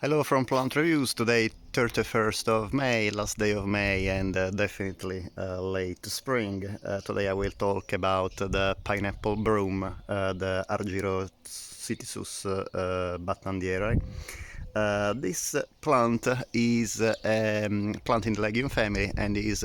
Hello from Plant Reviews. Today, 31st of May, last day of May, and definitely late spring. Today I will talk about the Pineapple Broom, the Argyrocytisus battandieri. This plant is a plant in the legume family and is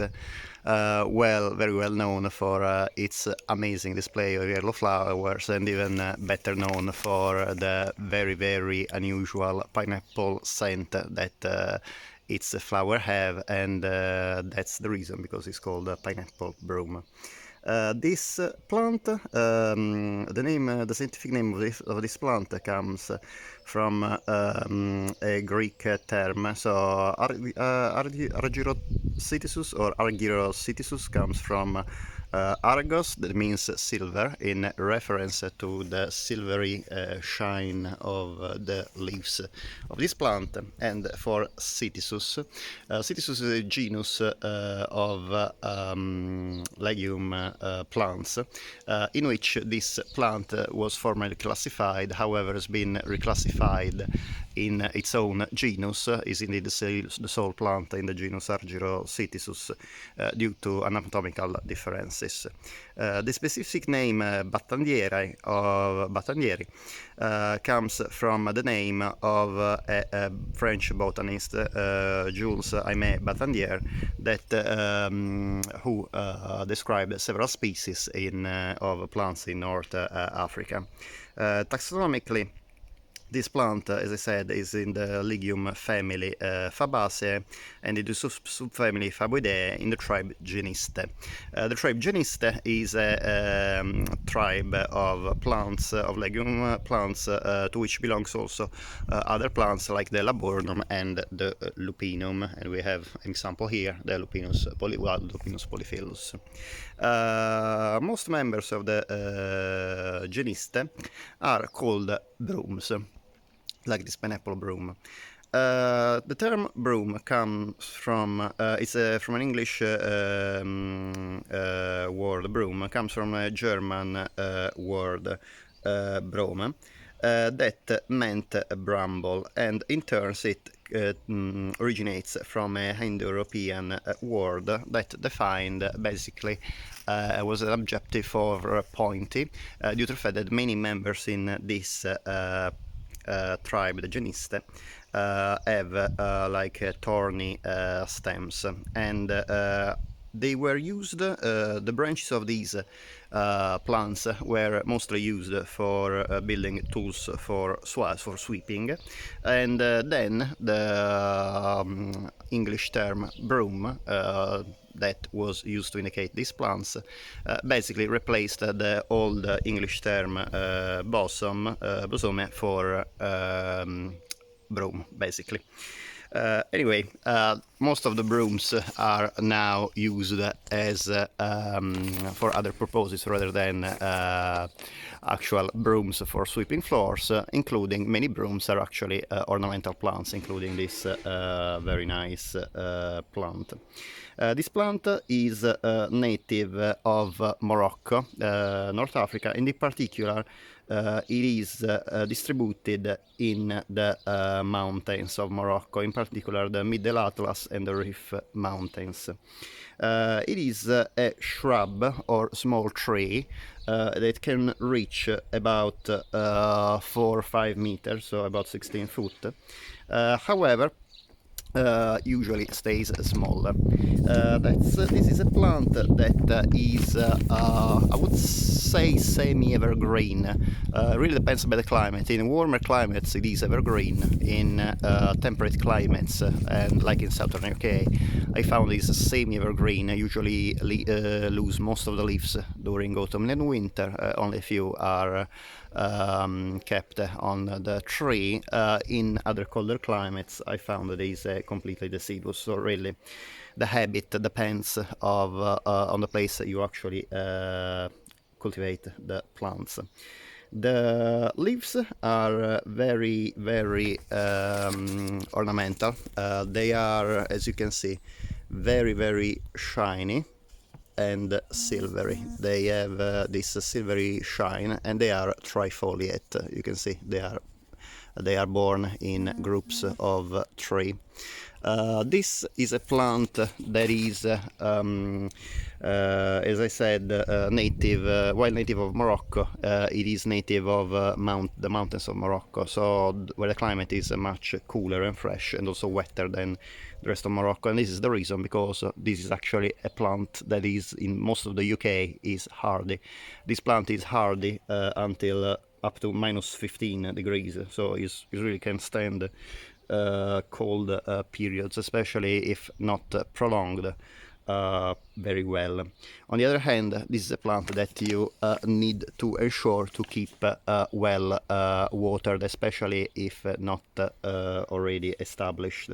very well known for its amazing display of yellow flowers, and even better known for the very unusual pineapple scent that its flower have, and that's the reason because it's called pineapple broom. This plant, the scientific name of this plant comes from a Greek term. So Argyrocytisus or Argyrocytisus comes from Argos, that means silver, in reference to the silvery shine of the leaves of this plant. And for Cytisus, Cytisus is a genus of legume plants in which this plant was formerly classified, however has been reclassified in its own genus, is indeed the sole plant in the genus Argyrocytisus due to anatomical differences. The specific name battandieri comes from the name of a French botanist, Jules Aimé Battandier, who described several species of plants in North Africa. Taxonomically, this plant, as I said, is in the legume family Fabaceae and in the subfamily Faboideae in the tribe Geniste. The tribe Geniste is a tribe of plants, of legume plants, to which belongs also other plants like the laburnum and the lupinum. And we have an example here, the Lupinus polyphyllus. Most members of the Geniste are called brooms, like this pineapple broom. The term broom comes from from an English word. Broom comes from a German word brome that meant bramble, and in turn it originates from a Indo-European word that defined basically was an adjective for pointy, due to the fact that many members in this tribe, the Geniste, have like thorny stems, and they were used, the branches of these plants were mostly used for building tools for sweeping, and then the English term broom that was used to indicate these plants basically replaced the old English term bosom for broom, basically. Anyway, most of the brooms are now used as for other purposes rather than actual brooms for sweeping floors, including many brooms are actually ornamental plants, including this very nice plant. This plant is native of Morocco, North Africa, and in particular it is distributed in the mountains of Morocco, in particular the Middle Atlas and the Rif Mountains. It is a shrub or small tree that can reach about 4 or 5 meters, so about 16 foot. However, usually stays smaller. This is a plant that is, I would say, semi-evergreen. Really depends by the climate. In warmer climates it is evergreen. In temperate climates, and like in southern UK, I found it's semi-evergreen. I usually lose most of the leaves during autumn and winter. Only a few are kept on the tree. In other colder climates I found that it is completely deciduous, so really the habit depends on the place that you actually cultivate the plants. The leaves are very ornamental. They are, as you can see, very shiny and silvery. They have this silvery shine, and they are trifoliate. You can see they are They are born in groups of 3. This is a plant that is, as I said, native, while native of Morocco. It is native of the mountains of Morocco, so where the climate is much cooler and fresh and also wetter than the rest of Morocco. And this is the reason, because this is actually a plant that is in most of the UK is hardy. This plant is hardy until up to minus 15 degrees, so it really can stand cold periods, especially if not prolonged very well. On the other hand, this is a plant that you need to ensure to keep well watered, especially if not already established.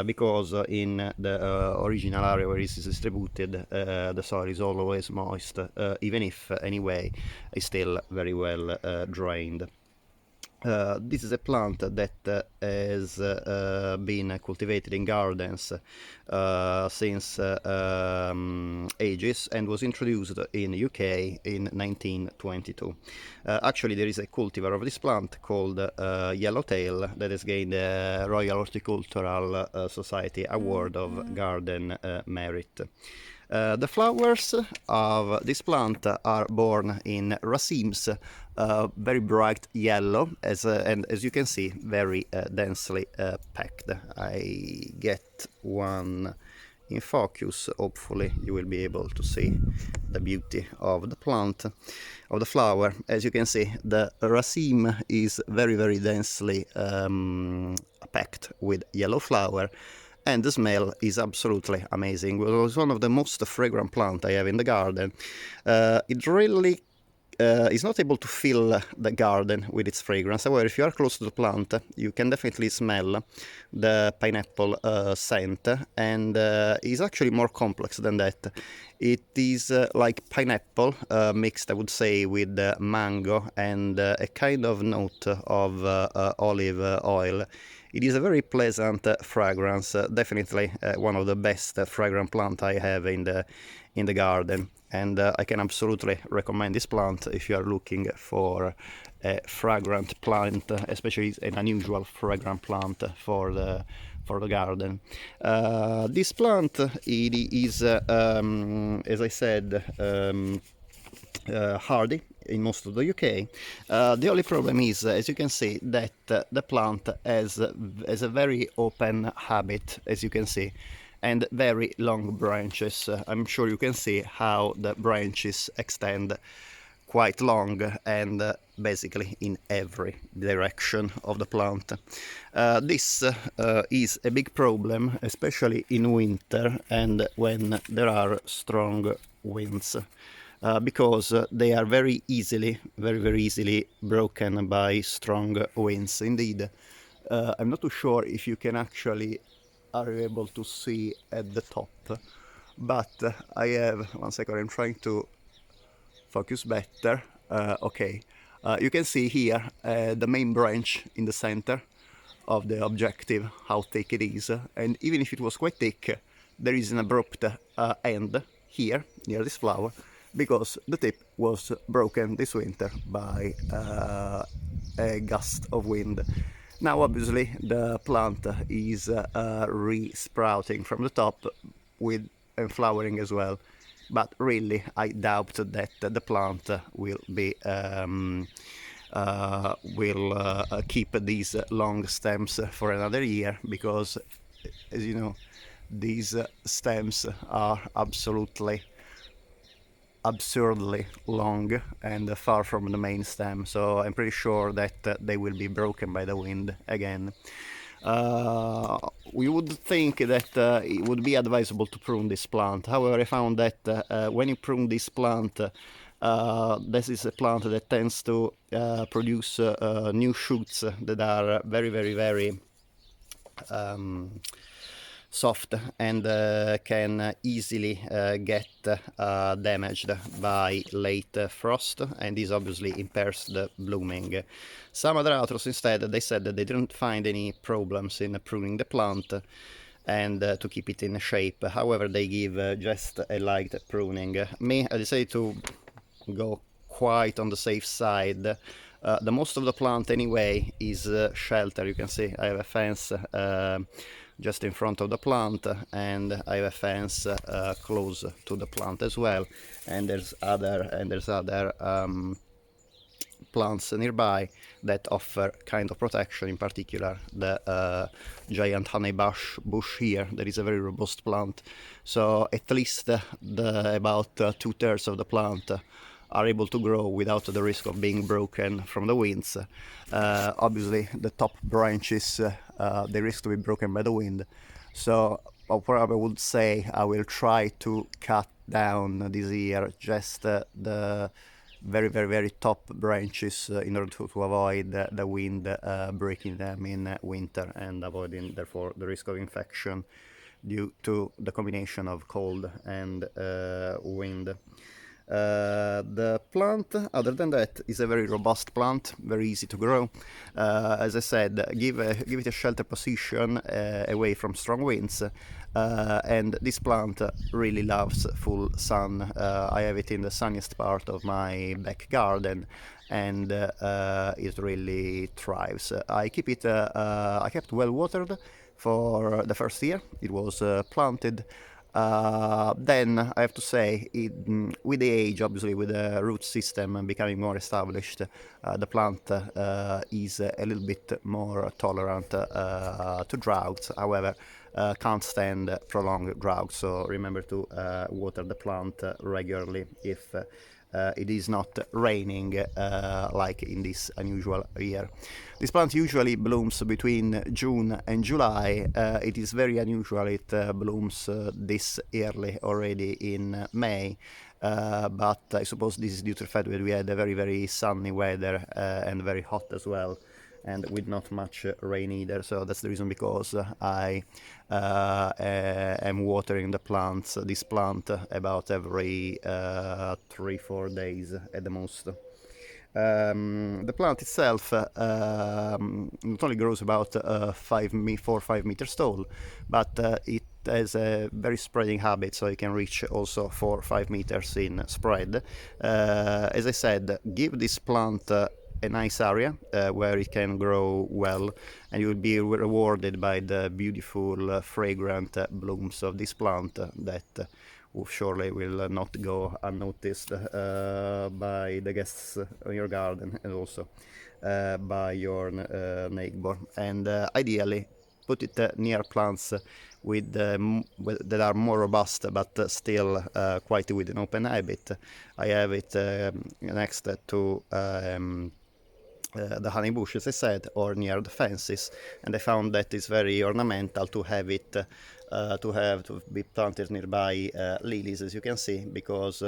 Because in the original area where it is distributed, the soil is always moist, even if anyway it's still very well drained. This is a plant that has been cultivated in gardens since ages, and was introduced in UK in 1922. Actually, there is a cultivar of this plant called Yellowtail that has gained the Royal Horticultural Society Award of Garden Merit. The flowers of this plant are born in racemes, very bright yellow, and as you can see, very densely packed. I get one in focus. Hopefully you will be able to see the beauty of the plant, of the flower. As you can see, the raceme is very densely packed with yellow flower, and the smell is absolutely amazing. It was one of the most fragrant plants I have in the garden. It really is not able to fill the garden with its fragrance. However, if you are close to the plant, you can definitely smell the pineapple scent, and is actually more complex than that. It is like pineapple mixed, I would say, with mango and a kind of note of olive oil. It is a very pleasant fragrance, definitely one of the best fragrant plant I have in the garden, and I can absolutely recommend this plant if you are looking for a fragrant plant, especially an unusual fragrant plant for the garden. This plant, it is, as I said, hardy in most of the UK. The only problem is, as you can see, that the plant has a very open habit, as you can see, and very long branches. I'm sure you can see how the branches extend quite long and basically in every direction of the plant. This is a big problem, especially in winter and when there are strong winds. Because they are very easily broken by strong winds. Indeed, I'm not too sure if you can actually are able to see at the top, but I have, one second, I'm trying to focus better. Okay, you can see here the main branch in the center of the objective, how thick it is, and even if it was quite thick, there is an abrupt end here near this flower, because the tip was broken this winter by a gust of wind. Now obviously the plant is re-sprouting from the top and flowering as well, but really I doubt that the plant will be keep these long stems for another year, because, as you know, these stems are absolutely absurdly long and far from the main stem, so I'm pretty sure that they will be broken by the wind again. We would think that it would be advisable to prune this plant. However, I found that when you prune this plant, this is a plant that tends to produce new shoots that are very soft and can easily get damaged by late frost, and this obviously impairs the blooming. Some other authors instead, they said that they didn't find any problems in pruning the plant and to keep it in shape. However, they give just a light pruning. Me, I decided to go quite on the safe side. The most of the plant anyway is shelter. You can see I have a fence just in front of the plant, and I have a fence close to the plant as well, and there's other plants nearby that offer kind of protection. In particular, the giant honey bush here, that is a very robust plant, so at least about 2/3 of the plant are able to grow without the risk of being broken from the winds. Obviously the top branches, they risk to be broken by the wind, so what I would say, I will try to cut down this year just the very top branches in order to avoid the wind breaking them in winter, and avoiding therefore the risk of infection due to the combination of cold and wind. The plant, other than that, is a very robust plant, very easy to grow. As I said, give it a shelter position away from strong winds, and this plant really loves full sun. I have it in the sunniest part of my back garden, and it really thrives. I kept well watered for the first year it was planted. Then I have to say, with the age, obviously with the root system becoming more established, the plant is a little bit more tolerant to droughts. However, can't stand prolonged drought, so remember to water the plant regularly if it is not raining like in this unusual year. This plant usually blooms between June and July. It is very unusual it blooms this early already in May, but I suppose this is due to the fact that we had a very sunny weather and very hot as well, and with not much rain either. So that's the reason because I am watering this plant about every 3-4 days at the most. The plant itself not only grows about 4 or 5 meters tall, but it has a very spreading habit, so it can reach also 4 or 5 meters in spread. As I said, give this plant a nice area where it can grow well, and you will be rewarded by the beautiful fragrant blooms of this plant that surely will not go unnoticed by the guests in your garden, and also by your neighbor. And ideally put it near plants that are more robust, but still quite with an open habit. I have it next to the honey bush, as I said, or near the fences, and I found that it's very ornamental to have it to be planted nearby lilies, as you can see, because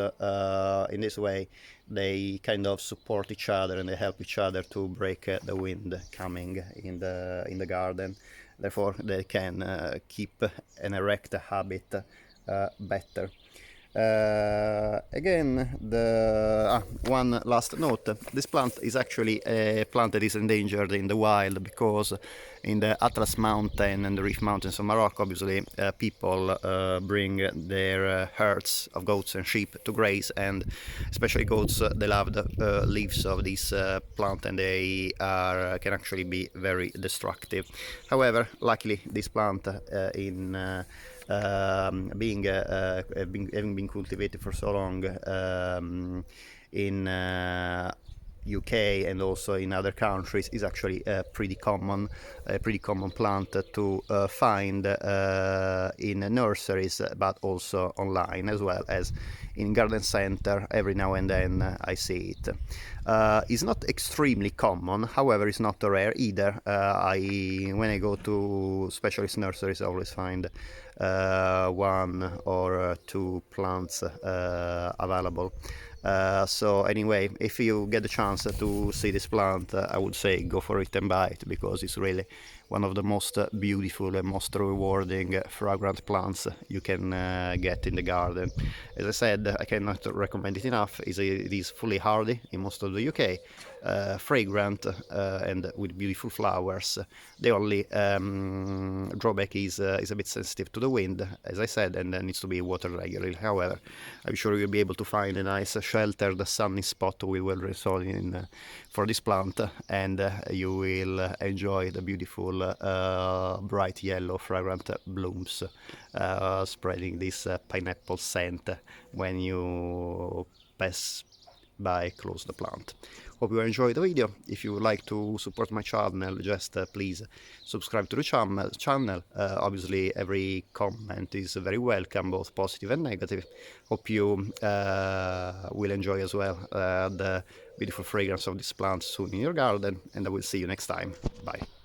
in this way they kind of support each other and they help each other to break the wind coming in the garden. Therefore they can keep an erect habit better. Again, one last note: this plant is actually a plant that is endangered in the wild, because in the Atlas Mountain and the Reef Mountains of Morocco, obviously people bring their herds of goats and sheep to graze, and especially goats, they love the leaves of this plant, and they can actually be very destructive. However, luckily this plant having been cultivated for so long in UK and also in other countries, is actually a pretty common plant to find in nurseries, but also online, as well as in garden center. Every now and then I see it. It's not extremely common, however it's not rare either. When I go to specialist nurseries, I always find 1 or 2 plants available. So anyway, if you get the chance to see this plant, I would say go for it and buy it, because it's really one of the most beautiful and most rewarding fragrant plants you can get in the garden. As I said, I cannot recommend it enough. It is fully hardy in most of the UK, fragrant and with beautiful flowers. The only drawback is a bit sensitive to the wind, as I said, and needs to be watered regularly. However, I'm sure you'll be able to find a nice sheltered sunny spot we will resort in for this plant, and you will enjoy the beautiful bright yellow fragrant blooms spreading this pineapple scent when you pass by close the plant. Hope you enjoyed the video. If you would like to support my channel, just please subscribe to the channel. Obviously every comment is very welcome, both positive and negative. Hope you will enjoy as well the beautiful fragrance of this plant soon in your garden, and I will see you next time. Bye.